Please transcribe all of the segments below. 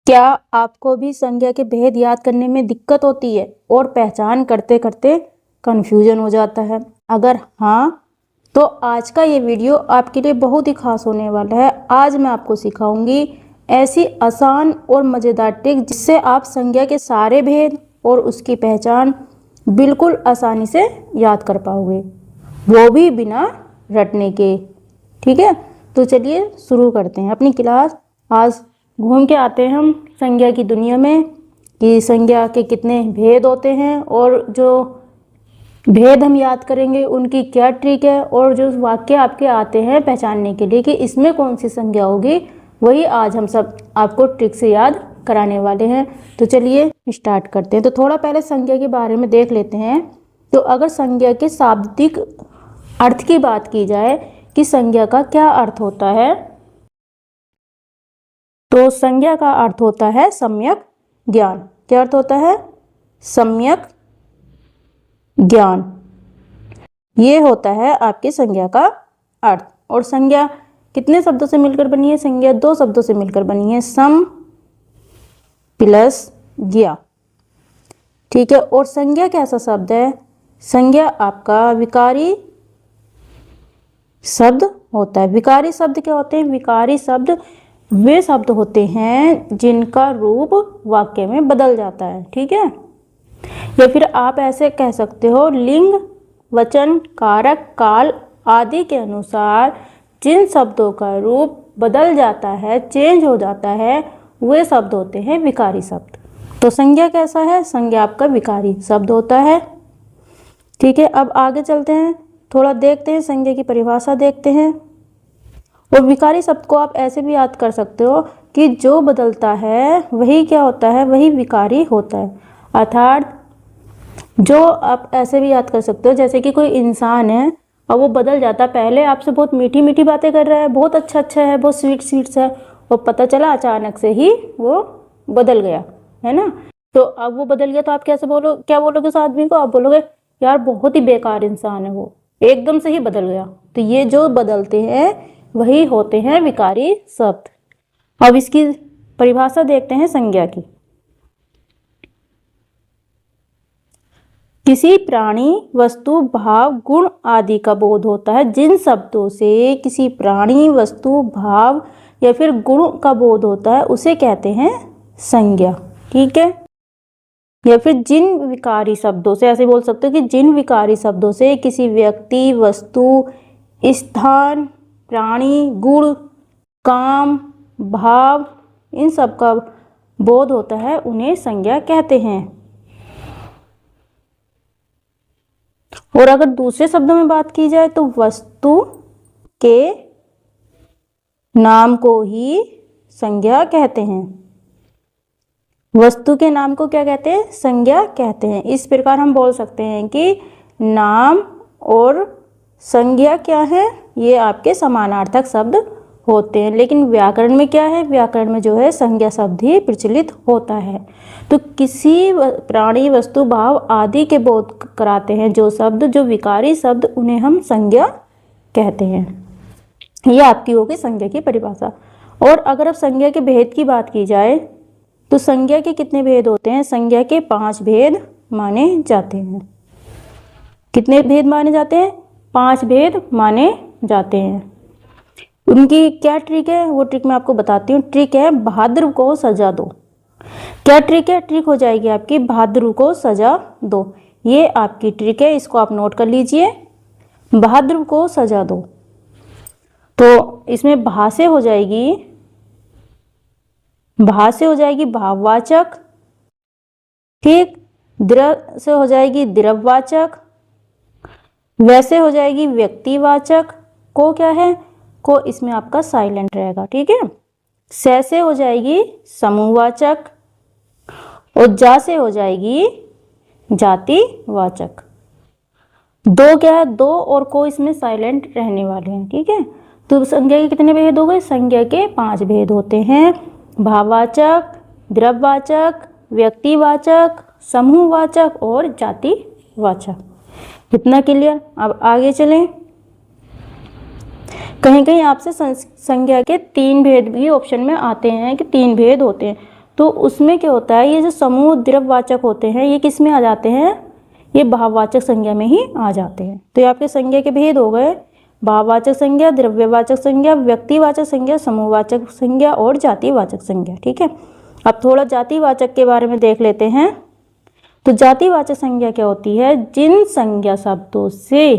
क्या आपको भी संज्ञा के भेद याद करने में दिक्कत होती है और पहचान करते करते कंफ्यूजन हो जाता है? अगर हाँ, तो आज का ये वीडियो आपके लिए बहुत ही खास होने वाला है। आज मैं आपको सिखाऊंगी ऐसी आसान और मज़ेदार ट्रिक जिससे आप संज्ञा के सारे भेद और उसकी पहचान बिल्कुल आसानी से याद कर पाओगे, वो भी बिना रटने के। ठीक है, तो चलिए शुरू करते हैं अपनी क्लास। आज घूम के आते हैं हम संज्ञा की दुनिया में कि संज्ञा के कितने भेद होते हैं और जो भेद हम याद करेंगे उनकी क्या ट्रिक है, और जो वाक्य आपके आते हैं पहचानने के लिए कि इसमें कौन सी संज्ञा होगी, वही आज हम सब आपको ट्रिक से याद कराने वाले हैं। तो चलिए स्टार्ट करते हैं। तो थोड़ा पहले संज्ञा के बारे में देख लेते हैं। तो अगर संज्ञा के शाब्दिक अर्थ की बात की जाए कि संज्ञा का क्या अर्थ होता है, तो संज्ञा का अर्थ होता है सम्यक ज्ञान। क्या अर्थ होता है? सम्यक ज्ञान। ये होता है आपकी संज्ञा का अर्थ। और संज्ञा कितने शब्दों से मिलकर बनी है? संज्ञा दो शब्दों से मिलकर बनी है, सम प्लस ज्ञा। ठीक है, और संज्ञा कैसा शब्द है? संज्ञा आपका विकारी शब्द होता है। विकारी शब्द क्या होते हैं? विकारी शब्द वे शब्द होते हैं जिनका रूप वाक्य में बदल जाता है। ठीक है, या फिर आप ऐसे कह सकते हो, लिंग, वचन, कारक, काल आदि के अनुसार जिन शब्दों का रूप बदल जाता है, चेंज हो जाता है, वे शब्द होते हैं विकारी शब्द। तो संज्ञा कैसा है? संज्ञा आपका विकारी शब्द होता है। ठीक है, अब आगे चलते हैं, थोड़ा देखते हैं संज्ञा की परिभाषा देखते हैं। और विकारी शब्द को आप ऐसे भी याद कर सकते हो कि जो बदलता है वही क्या होता है? वही विकारी होता है। अर्थात जो आप ऐसे भी याद कर सकते हो, जैसे कि कोई इंसान है और वो बदल जाता है। पहले आपसे बहुत मीठी मीठी बातें कर रहा है, बहुत अच्छा है, बहुत स्वीट है, और पता चला अचानक से ही वो बदल गया, है ना। तो अब वो बदल गया तो आप क्या बोलोगे उस आदमी को? आप बोलोगे यार बहुत ही बेकार इंसान है, वो एकदम से ही बदल गया। तो ये जो बदलते हैं वही होते हैं विकारी शब्द। अब इसकी परिभाषा देखते हैं संज्ञा की। किसी प्राणी, वस्तु, भाव, गुण आदि का बोध होता है। जिन शब्दों से किसी प्राणी, वस्तु, भाव या फिर गुण का बोध होता है उसे कहते हैं संज्ञा। ठीक है, या फिर जिन विकारी शब्दों से, ऐसे बोल सकते हो कि जिन विकारी शब्दों से किसी व्यक्ति, वस्तु, स्थान, प्राणी, गुण, काम, भाव, इन सब का बोध होता है, उन्हें संज्ञा कहते हैं। और अगर दूसरे शब्दों में बात की जाए तो वस्तु के नाम को ही संज्ञा कहते हैं। वस्तु के नाम को क्या कहते हैं? संज्ञा कहते हैं। इस प्रकार हम बोल सकते हैं कि नाम और संज्ञा क्या है? ये आपके समानार्थक शब्द होते हैं। लेकिन व्याकरण में क्या है? व्याकरण में जो है संज्ञा शब्द ही प्रचलित होता है। तो किसी प्राणी, वस्तु, भाव आदि के बोध कराते हैं जो शब्द, जो विकारी शब्द, उन्हें हम संज्ञा कहते हैं। ये आपकी होगी संज्ञा की परिभाषा। और अगर अब संज्ञा के भेद की बात की जाए तो संज्ञा के कितने भेद होते हैं? संज्ञा के 5 भेद माने जाते हैं। कितने भेद माने जाते हैं? 5 भेद माने जाते हैं। उनकी क्या ट्रिक है? वो ट्रिक मैं आपको बताती हूँ। ट्रिक है भाद्र को सजा दो। क्या ट्रिक है? ट्रिक हो जाएगी आपकी भाद्र को सजा दो। ये आपकी ट्रिक है, इसको आप नोट कर लीजिए। भाद्र को सजा दो, तो इसमें भा से हो जाएगी भाववाचक। ठीक, द्र से हो जाएगी द्रव्यवाचक, वैसे हो जाएगी व्यक्तिवाचक। को क्या है? को इसमें आपका साइलेंट रहेगा। ठीक है, से हो जाएगी समूहवाचक, और जा से हो जाएगी जातिवाचक। दो क्या है? दो और को इसमें साइलेंट रहने वाले हैं। ठीक है, तो संज्ञा के कितने भेद हो गए? संज्ञा के 5 भेद होते हैं। भाववाचक, द्रव्यवाचक, व्यक्तिवाचक, समूहवाचक और जातिवाचक। कितना क्लियर? अब आगे चलें। कहीं कहीं आपसे संज्ञा के 3 भेद भी ऑप्शन में आते हैं कि 3 भेद होते हैं। तो उसमें क्या होता है, ये जो समूह द्रव्यवाचक होते हैं ये किस में आ जाते हैं, ये भाववाचक संज्ञा में ही आ जाते हैं। तो ये आपके संज्ञा के भेद हो गए, भाववाचक संज्ञा, द्रव्यवाचक संज्ञा, व्यक्तिवाचक संज्ञा, समूहवाचक संज्ञा और जातिवाचक संज्ञा। ठीक है, अब थोड़ा जातिवाचक के बारे में देख लेते हैं। तो जातिवाचक संज्ञा क्या होती है, जिन संज्ञा शब्दों से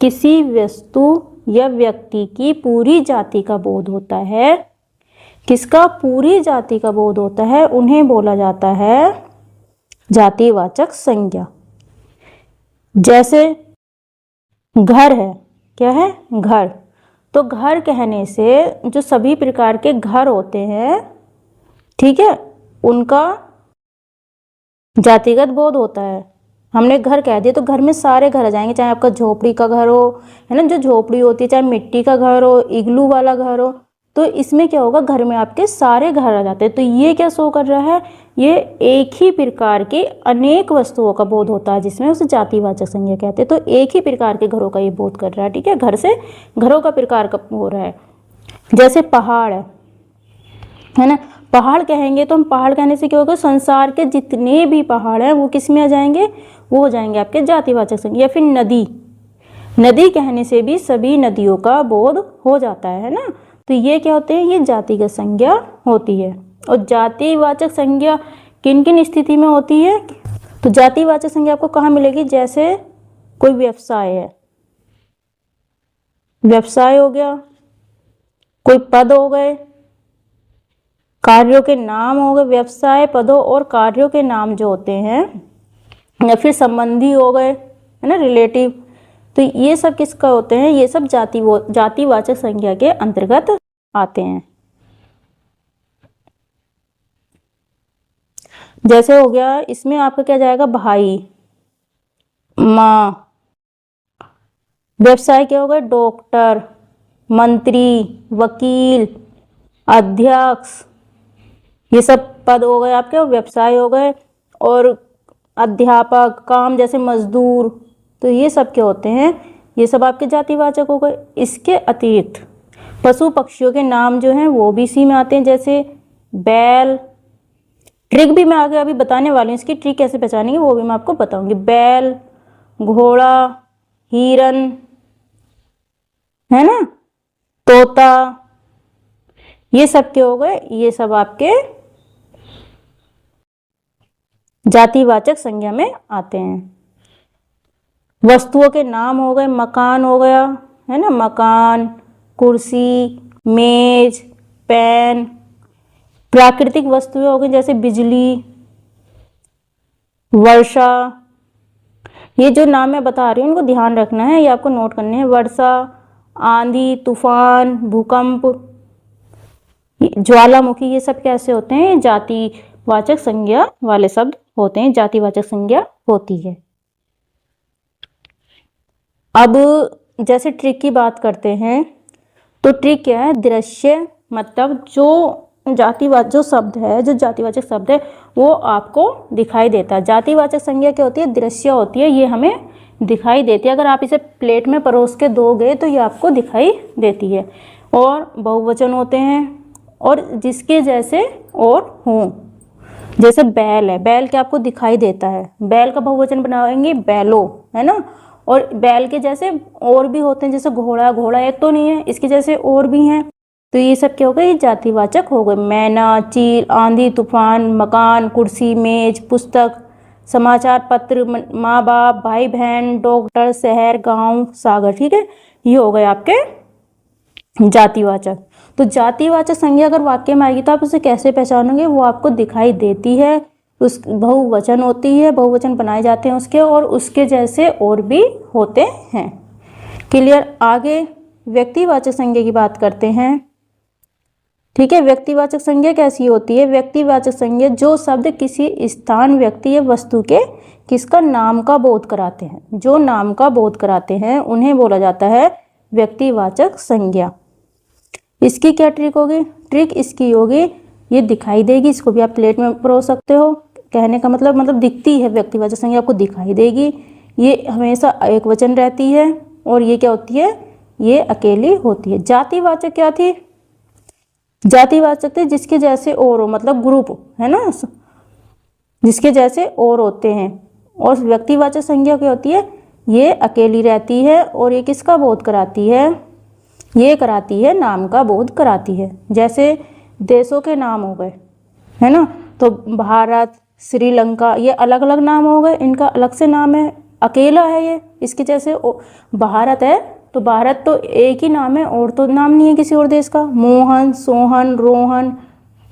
किसी वस्तु या व्यक्ति की पूरी जाति का बोध होता है, किसका, पूरी जाति का बोध होता है, उन्हें बोला जाता है जातिवाचक संज्ञा। जैसे घर है, क्या है, घर। तो घर कहने से जो सभी प्रकार के घर होते हैं, ठीक है, उनका जातिगत बोध होता है। हमने घर कह दिया तो घर में सारे घर आ जाएंगे, चाहे आपका झोपड़ी का घर हो, है ना, जो झोपड़ी होती है, चाहे मिट्टी का घर हो, इग्लू वाला घर हो, तो इसमें क्या होगा, घर में आपके सारे घर आ जाते हैं। तो ये क्या शो कर रहा है, ये एक ही प्रकार की अनेक वस्तुओं का बोध होता है, जिसमें उसे जातिवाचक संज्ञा कहते हैं। तो एक ही प्रकार के घरों का ये बोध कर रहा है। ठीक है, घर से घरों का प्रकार का हो रहा है। जैसे पहाड़ है ना, पहाड़ कहेंगे तो हम पहाड़ कहने से क्या होगा, संसार के जितने भी पहाड़ हैं वो किस में आ जाएंगे, वो हो जाएंगे आपके जातिवाचक संज्ञा। या फिर नदी, नदी कहने से भी सभी नदियों का बोध हो जाता है ना। तो ये क्या होते हैं, ये जातिगत संज्ञा होती है। और जातिवाचक संज्ञा किन किन स्थिति में होती है, तो जातिवाचक संज्ञा आपको कहाँ मिलेगी, जैसे कोई व्यवसाय है, व्यवसाय हो गया, कोई पद हो गए, कार्यों के नाम हो गए, व्यवसाय, पदों और कार्यों के नाम जो होते हैं, या फिर संबंधी हो गए, है ना, रिलेटिव। तो ये सब किसका होते हैं, ये सब जातिवाचक संज्ञा के अंतर्गत आते हैं। जैसे हो गया, इसमें आपका क्या जाएगा, भाई, माँ। व्यवसाय क्या होगा, डॉक्टर, मंत्री, वकील, अध्यक्ष, ये सब पद हो गए आपके, व्यवसाय हो गए। और अध्यापक, काम जैसे मजदूर, तो ये सब क्या होते हैं, ये सब आपके जातिवाचक हो गए। इसके अतिरिक्त पशु पक्षियों के नाम जो हैं वो भी इसी में आते हैं, जैसे बैल। ट्रिक भी मैं आगे अभी बताने वाली हूँ, इसकी ट्रिक कैसे पहचानेंगे वो भी मैं आपको बताऊंगी। बैल, घोड़ा, हिरन, है ना, तोता, ये सब क्या हो गए, ये सब आपके जातिवाचक संज्ञा में आते हैं। वस्तुओं के नाम हो गए, मकान हो गया, है ना, मकान, कुर्सी, मेज, पेन। प्राकृतिक वस्तुएं हो गई, जैसे बिजली, वर्षा। ये जो नाम मैं बता रही हूँ इनको ध्यान रखना है, ये आपको नोट करने हैं। वर्षा, आंधी, तूफान, भूकंप, ज्वालामुखी, ये सब कैसे होते हैं, जातिवाचक संज्ञा वाले शब्द होते हैं, जातिवाचक संज्ञा होती है। अब जैसे ट्रिक की बात करते हैं, तो ट्रिक क्या है, दृश्य, मतलब जो जो शब्द है, जो जातिवाचक शब्द है वो आपको दिखाई देता है। जातिवाचक संज्ञा क्या होती है, दृश्य होती है, ये हमें दिखाई देती है। अगर आप इसे प्लेट में परोस के दोगे तो ये आपको दिखाई देती है। और बहुवचन होते हैं, और जिसके जैसे और हों, जैसे बैल है, बैल क्या आपको दिखाई देता है, बैल का बहुवचन बनाएंगे बैलो, है ना। और बैल के जैसे और भी होते हैं, जैसे घोड़ा, घोड़ा एक तो नहीं है, इसके जैसे और भी हैं। तो ये सब क्या हो गए, ये जातिवाचक हो गए। मैना, चील, आंधी, तूफान, मकान, कुर्सी, मेज, पुस्तक, समाचार पत्र, माँ बाप, भाई बहन, डॉक्टर, शहर, गांव, सागर। ठीक है, ये हो गए आपके जातिवाचक। तो जातिवाचक संज्ञा अगर वाक्य में आएगी तो आप उसे कैसे पहचानोगे, वो आपको दिखाई देती है। उस बहुवचन होती है, बहुवचन बनाए जाते हैं उसके, और उसके जैसे और भी होते हैं। क्लियर। आगे व्यक्तिवाचक संज्ञा की बात करते हैं। ठीक है, व्यक्तिवाचक संज्ञा कैसी होती है, व्यक्तिवाचक संज्ञा जो शब्द किसी स्थान, व्यक्ति या वस्तु के किसका नाम का बोध कराते हैं, जो नाम का बोध कराते हैं उन्हें बोला जाता है व्यक्तिवाचक संज्ञा। इसकी क्या ट्रिक होगी, ट्रिक इसकी होगी, ये दिखाई देगी, इसको भी आप प्लेट में परोस सकते हो। कहने का मतलब दिखती है, व्यक्तिवाचक संज्ञा आपको दिखाई देगी। ये हमेशा एक वचन रहती है, और ये क्या होती है, ये अकेली होती है। जातिवाचक क्या थी, जातिवाचक जिसके जैसे और हो, मतलब ग्रुप है ना, जिसके जैसे और होते हैं। और व्यक्तिवाचक संज्ञा क्या होती है, ये अकेली रहती है और ये किसका बोध कराती है, ये कराती है नाम का बोध कराती है। जैसे देशों के नाम हो गए, है ना, तो भारत, श्रीलंका, ये अलग अलग नाम हो गए, इनका अलग से नाम है, अकेला है ये। इसके जैसे भारत है तो भारत तो एक ही नाम है, और तो नाम नहीं है किसी और देश का। मोहन, सोहन, रोहन,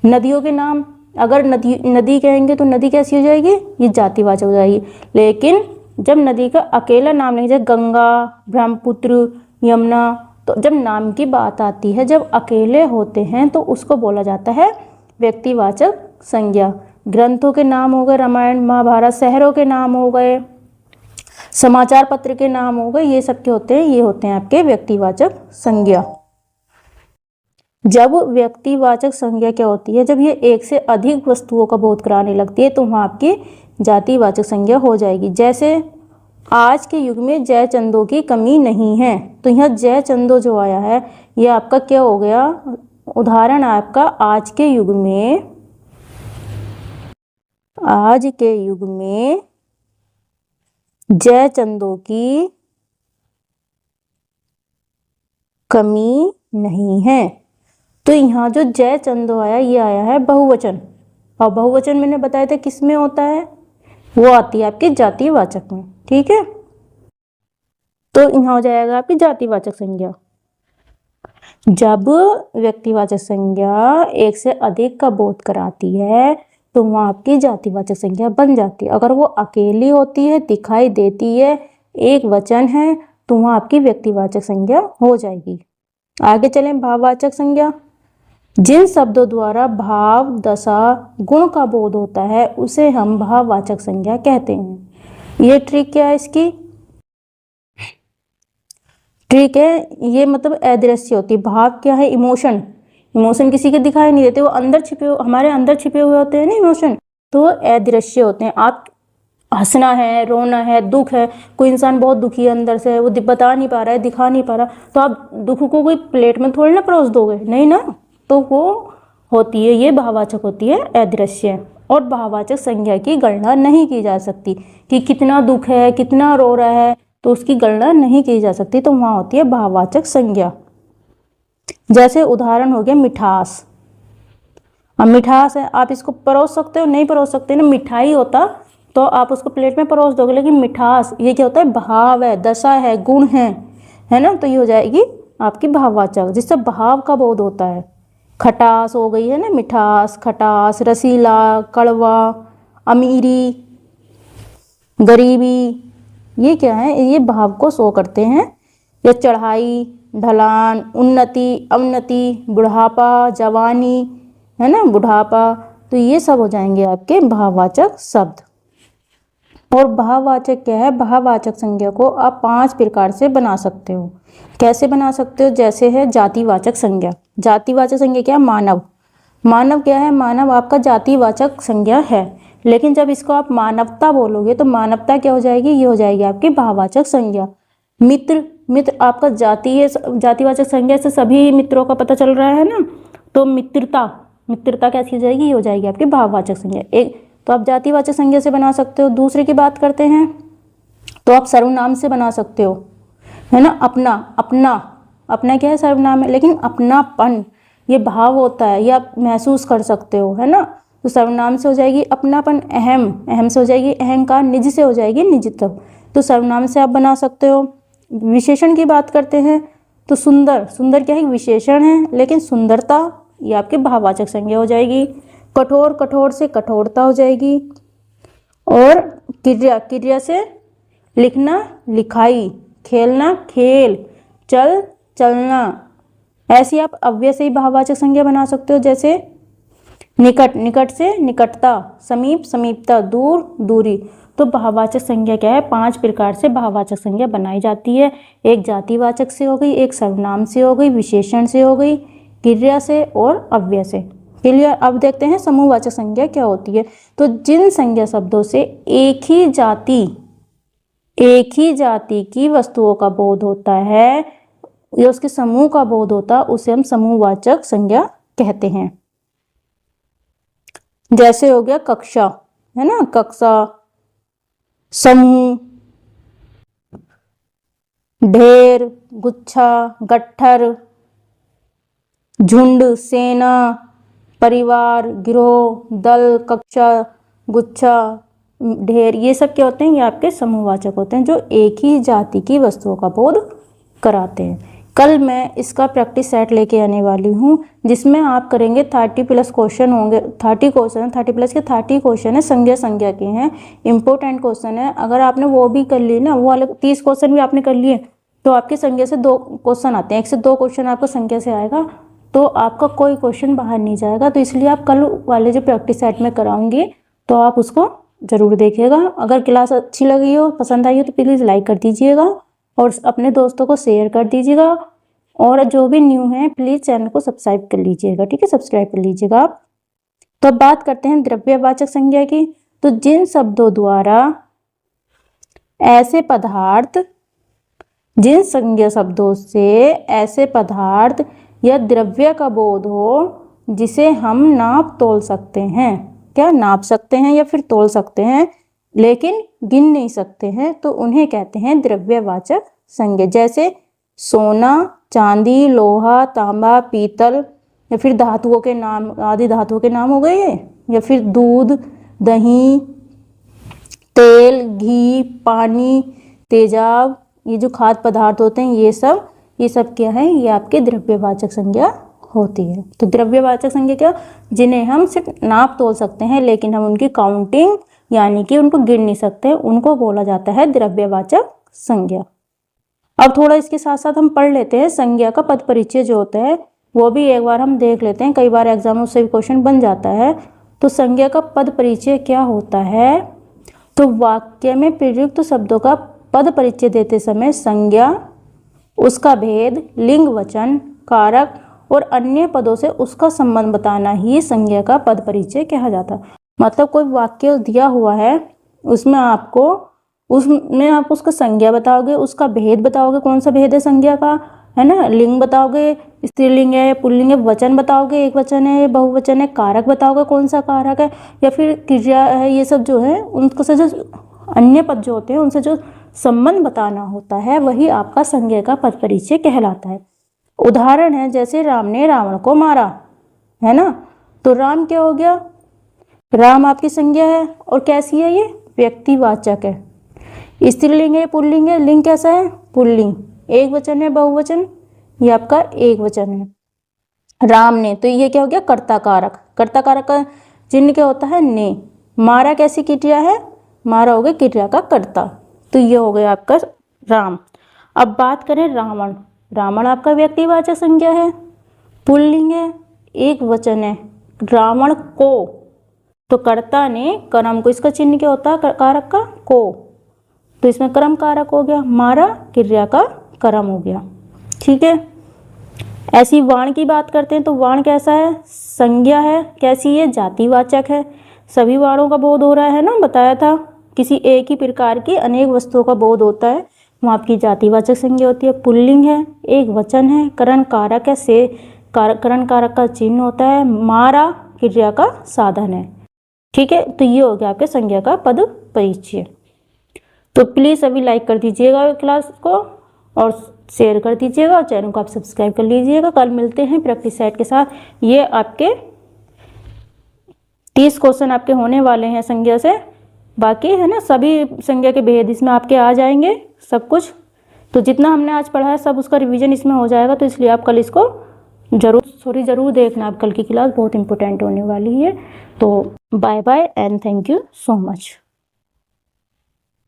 नदियों के नाम, अगर नदी कहेंगे तो नदी कैसी हो जाएगी, ये जातिवाचक हो जाएगी। लेकिन जब नदी का अकेला नाम लेंगे, जैसे गंगा, ब्रह्मपुत्र, यमुना, तो जब नाम की बात आती है, जब अकेले होते हैं तो उसको बोला जाता है व्यक्तिवाचक संज्ञा। ग्रंथों के नाम हो गए, रामायण महाभारत, शहरों के नाम हो गए, समाचार पत्र के नाम हो गए, ये सब के होते हैं, ये होते हैं आपके व्यक्तिवाचक संज्ञा। जब व्यक्तिवाचक संज्ञा क्या होती है, जब ये एक से अधिक वस्तुओं का बोध कराने लगती है तो वहाँ आपकी जातिवाचक संज्ञा हो जाएगी। जैसे आज के युग में जय चंदों की कमी नहीं है, तो यहाँ जय चंदो जो आया है ये आपका क्या हो गया, उदाहरण आपका आज के युग में, आज के युग में जय चंदों की कमी नहीं है। तो यहाँ जो जय चंदो आया ये आया है बहुवचन, और बहुवचन मैंने बताया था किस में होता है, वो आती है आपके जातिवाचक में। ठीक है, तो यहाँ हो जाएगा आपकी जातिवाचक संज्ञा। जब व्यक्तिवाचक संज्ञा एक से अधिक का बोध कराती है तो वहाँ आपकी जातिवाचक संज्ञा बन जाती है। अगर वो अकेली होती है, दिखाई देती है, एक वचन है, तो वहाँ आपकी व्यक्तिवाचक संज्ञा हो जाएगी। आगे चलें, भाववाचक संज्ञा। जिन शब्दों द्वारा भाव, दशा, गुण का बोध होता है उसे हम भाववाचक संज्ञा कहते हैं। ये ट्रिक क्या है इसकी, ट्रिक है ये मतलब अदृश्य होती है। भाव क्या है, इमोशन, इमोशन किसी के दिखाई नहीं देते, वो अंदर छिपे, हमारे अंदर छिपे हुए होते हैं ना इमोशन, तो अदृश्य होते हैं। आप हंसना है, रोना है, दुख है, कोई इंसान बहुत दुखी है अंदर से, वो बता नहीं पा रहा है, दिखा नहीं पा रहा, तो आप दुख को कोई प्लेट में थोड़ी ना परोस दोगे, नहीं ना, तो वो होती है, ये भाववाचक होती है अदृश्य। और भाववाचक संज्ञा की गणना नहीं की जा सकती कि कितना दुख है, कितना रो रहा है, तो उसकी गणना नहीं की जा सकती, तो वहाँ होती है भाववाचक संज्ञा। जैसे उदाहरण हो गया मिठास। अब मिठास है, आप इसको परोस सकते हो, नहीं परोस सकते ना, मिठाई होता तो आप उसको प्लेट में परोस दोगे, लेकिन मिठास ये क्या होता है, भाव है, दशा है, गुण है ना, तो ये हो जाएगी आपकी भाववाचक, जिससे भाव का बोध होता है। खटास हो गई है ना, मिठास, खटास, रसीला, कड़वा, अमीरी, गरीबी, ये क्या है, ये भाव को शो करते हैं। या चढ़ाई, ढलान, उन्नति, अवनति, बुढ़ापा, जवानी, है ना, बुढ़ापा, तो ये सब हो जाएंगे आपके भाववाचक शब्द। और भाववाचक क्या है, भाववाचक संज्ञा को आप 5 प्रकार से बना सकते हो। कैसे बना सकते हो, जैसे है जातिवाचक संज्ञा। जातिवाचक संज्ञा क्या है, मानव, मानव क्या है, मानव आपका जातिवाचक संज्ञा है, लेकिन जब इसको आप मानवता बोलोगे तो मानवता क्या हो जाएगी, ये हो जाएगी आपकी भाववाचक संज्ञा। मित्र, मित्र आपका जातिवाचक संज्ञा से सभी मित्रों का पता चल रहा है ना, तो मित्रता, मित्रता कैसी हो जाएगी, ये हो जाएगी आपकी भाववाचक संज्ञा। एक तो आप जातिवाचक संज्ञा से बना सकते हो। दूसरे की बात करते हैं तो आप सर्वनाम से बना सकते हो, है ना, अपना, अपना, अपना क्या है, सर्वनाम है, लेकिन अपनापन ये भाव होता है, ये आप महसूस कर सकते हो, है ना, तो सर्वनाम से हो जाएगी अपनापन। अहम, अहम से हो जाएगी अहंकार, निज से हो जाएगी निजत्व, तो सर्वनाम से आप बना सकते हो। विशेषण की बात करते हैं तो सुंदर, सुंदर क्या है, विशेषण है, लेकिन सुंदरता ये आपके भाववाचक संज्ञा हो जाएगी। कठोर, कठोर से कठोरता हो जाएगी। और क्रिया, क्रिया से लिखना, लिखाई, खेलना, खेल, चल, चलना, ऐसी आप अव्यय से ही भाववाचक संज्ञा बना सकते हो। जैसे निकट, निकट से निकटता, समीप, समीपता, दूर, दूरी, तो भाववाचक संज्ञा क्या है, 5 प्रकार से भाववाचक संज्ञा बनाई जाती है। एक जातिवाचक से हो गई, एक सर्वनाम से हो गई, विशेषण से हो गई, क्रिया से और अव्यय से। क्लियर। अब देखते हैं समूहवाचक संज्ञा क्या होती है। तो जिन संज्ञा शब्दों से एक ही जाति की वस्तुओं का बोध होता है या उसके समूह का बोध होता है उसे हम समूहवाचक संज्ञा कहते हैं। जैसे हो गया कक्षा, है ना, कक्षा, समूह, ढेर, गुच्छा, गट्ठर, झुंड, सेना, परिवार, गिरोह, दल, कक्षा, गुच्छा, ढेर, ये सब क्या होते हैं, ये आपके समूहवाचक होते हैं जो एक ही जाति की वस्तुओं का बोध कराते हैं। कल मैं इसका प्रैक्टिस सेट लेके आने वाली हूँ जिसमें आप करेंगे 30+ क्वेश्चन होंगे, 30 क्वेश्चन, 30+ के 30 क्वेश्चन है, संज्ञा के हैं, इंपॉर्टेंट क्वेश्चन है। अगर आपने वो भी कर ली ना, वो वाले 30 क्वेश्चन भी आपने कर लिए तो आपकी संज्ञा से 2 क्वेश्चन आते हैं, 1 से 2 क्वेश्चन आपको संज्ञा से आएगा, तो आपका कोई क्वेश्चन बाहर नहीं जाएगा। तो इसलिए आप कल वाले जो प्रैक्टिस सेट में कराऊंगी तो आप उसको ज़रूर देखिएगा। अगर क्लास अच्छी लगी हो, पसंद आई हो तो प्लीज़ लाइक कर दीजिएगा और अपने दोस्तों को शेयर कर दीजिएगा, और जो भी न्यू है प्लीज़ चैनल को सब्सक्राइब कर लीजिएगा, ठीक है, सब्सक्राइब कर लीजिएगा आप। तो अब बात करते हैं द्रव्यवाचक संज्ञा की। तो जिन शब्दों द्वारा ऐसे पदार्थ, जिन संज्ञा शब्दों से ऐसे पदार्थ या द्रव्य का बोध हो जिसे हम नाप तोल सकते हैं, क्या नाप सकते हैं या फिर तोल सकते हैं लेकिन गिन नहीं सकते हैं, तो उन्हें कहते हैं द्रव्यवाचक संज्ञा। जैसे सोना, चांदी, लोहा, तांबा, पीतल, या फिर धातुओं के नाम, आदि धातुओं के नाम हो गए ये, या फिर दूध, दही, तेल, घी, पानी, तेजाब, ये जो खाद्य पदार्थ होते हैं ये सब क्या है, ये आपके द्रव्यवाचक संज्ञा होती है। तो द्रव्यवाचक संज्ञा क्या, जिन्हें हम सिर्फ नाप तोल सकते हैं लेकिन हम उनकी काउंटिंग यानी कि उनको गिन नहीं सकते, उनको बोला जाता है द्रव्यवाचक संज्ञा। अब थोड़ा इसके साथ साथ हम पढ़ लेते हैं संज्ञा का पद परिचय जो होता है वो भी एक बार हम देख लेते हैं, कई बार एग्जाम से भी क्वेश्चन बन जाता है। तो संज्ञा का पद परिचय क्या होता है, तो वाक्य में प्रयुक्त शब्दों का पद परिचय देते समय संज्ञा, उसका भेद, लिंग, वचन, कारक और अन्य पदों से उसका संबंध बताना ही संज्ञा का पद परिचय कहा जाता है। मतलब कोई वाक्य दिया हुआ है, उसमें आप उसका संज्ञा बताओगे, उसका भेद बताओगे, कौन सा भेद है संज्ञा का, है ना, लिंग बताओगे, स्त्रीलिंग है, पुल्लिंग है, वचन बताओगे, एक वचन है, बहुवचन है, कारक बताओगे कौन सा कारक है, या फिर क्रिया है, ये सब जो है उनको से जो अन्य पद जो होते हैं उनसे जो संबंध बताना होता है वही आपका संज्ञा का पद परिचय कहलाता है। उदाहरण है जैसे राम ने रावण को मारा, है ना, तो राम क्या हो गया, राम आपकी संज्ञा है और कैसी है, ये व्यक्तिवाचक है। स्त्रीलिंग है, पुल्लिंग है, लिंग कैसा है, पुल्लिंग, एक वचन है, बहुवचन, ये आपका एक वचन है। राम ने, तो ये क्या हो गया, कर्ता कारक, कर्ता कारक का चिन्ह क्या होता है, ने। मारा कैसी क्रिया है, मारा हो गया क्रिया का कर्ता, तो ये हो गया आपका राम। अब बात करें रावण, रावण आपका व्यक्तिवाचक संज्ञा है, पुल्लिंग है, एक वचन है, रावण को, तो कर्ता ने, कर्म को, इसका चिन्ह क्या होता है कारक का, को, तो इसमें कर्म कारक हो गया, मारा क्रिया का कर्म हो गया, ठीक है। ऐसी वाण की बात करते हैं तो वाण कैसा है, संज्ञा है, कैसी है, जातिवाचक है, सभी वाणों का बोध हो रहा है ना, बताया था, किसी एक ही प्रकार की अनेक वस्तुओं का बोध होता है, वहाँ आपकी जातिवाचक संज्ञा होती है। पुल्लिंग है, एक वचन है, करण कारक है, से करण कारक का चिन्ह होता है, मारा क्रिया का साधन है, ठीक है। तो ये हो गया आपके संज्ञा का पद परिचय। तो प्लीज़ अभी लाइक कर दीजिएगा क्लास को और शेयर कर दीजिएगा और चैनल को आप सब्सक्राइब कर लीजिएगा। कल मिलते हैं प्रैक्टिस सेट के साथ। ये आपके 30 क्वेश्चन आपके होने वाले हैं संज्ञा से, बाकी है ना सभी संज्ञा के भेद इसमें आपके आ जाएंगे सब कुछ। तो जितना हमने आज पढ़ा है सब उसका रिवीजन इसमें हो जाएगा, तो इसलिए आप कल इसको ज़रूर देखना। आप कल की क्लास बहुत इंपॉर्टेंट होने वाली है। तो bye bye and thank you so much.